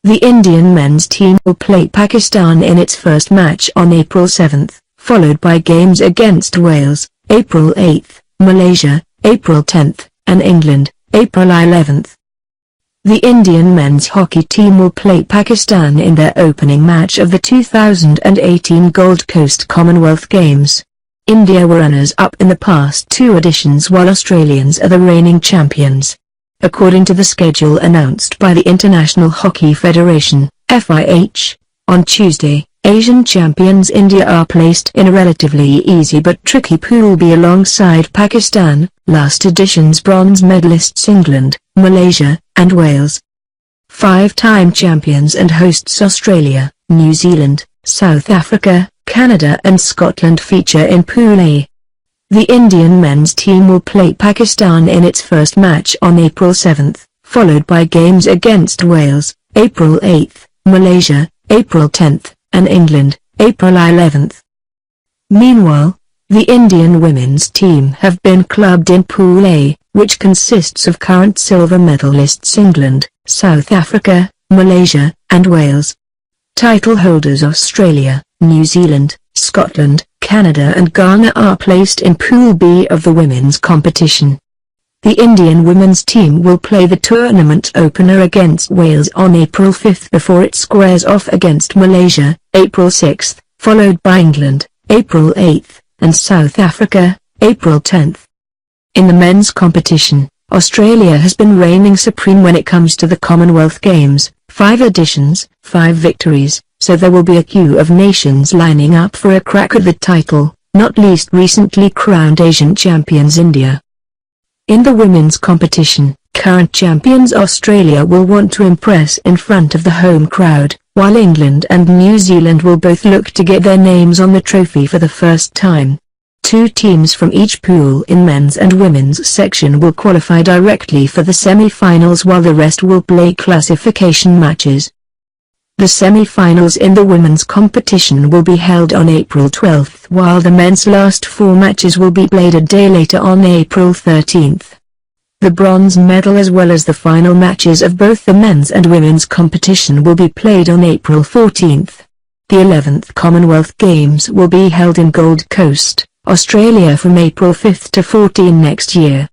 The Indian men's team will play Pakistan in its first match on April 7, followed by games against Wales, April 8, Malaysia, April 10, and England, April 11. The Indian men's hockey team will play Pakistan in their opening match of the 2018 Gold Coast Commonwealth Games. India were runners-up in the past two editions while Australians are the reigning champions. According to the schedule announced by the International Hockey Federation, FIH, on Tuesday, Asian champions India are placed in a relatively easy but tricky Pool B alongside Pakistan, last edition's bronze medalists England, Malaysia, and Wales. Five-time champions and hosts Australia, New Zealand, South Africa, Canada and Scotland feature in Pool A. The Indian men's team will play Pakistan in its first match on April 7, followed by games against Wales, April 8, Malaysia, April 10, and England, April 11. Meanwhile, the Indian women's team have been clubbed in Pool A, which consists of current silver medalists England, South Africa, Malaysia, and Wales. Title holders Australia, New Zealand, Scotland, Canada and Ghana are placed in Pool B of the women's competition. The Indian women's team will play the tournament opener against Wales on April 5 before it squares off against Malaysia, April 6, followed by England, April 8, and South Africa, April 10. In the men's competition, Australia has been reigning supreme when it comes to the Commonwealth Games, 5 editions, 5 victories, so there will be a queue of nations lining up for a crack at the title, not least recently crowned Asian champions India. In the women's competition, current champions Australia will want to impress in front of the home crowd, while England and New Zealand will both look to get their names on the trophy for the first time. 2 teams from each pool in men's and women's section will qualify directly for the semi-finals while the rest will play classification matches. The semi-finals in the women's competition will be held on April 12 while the men's last 4 matches will be played a day later on April 13. The bronze medal as well as the final matches of both the men's and women's competition will be played on April 14. The 11th Commonwealth Games will be held in Gold Coast, Australia from April 5 to 14 next year.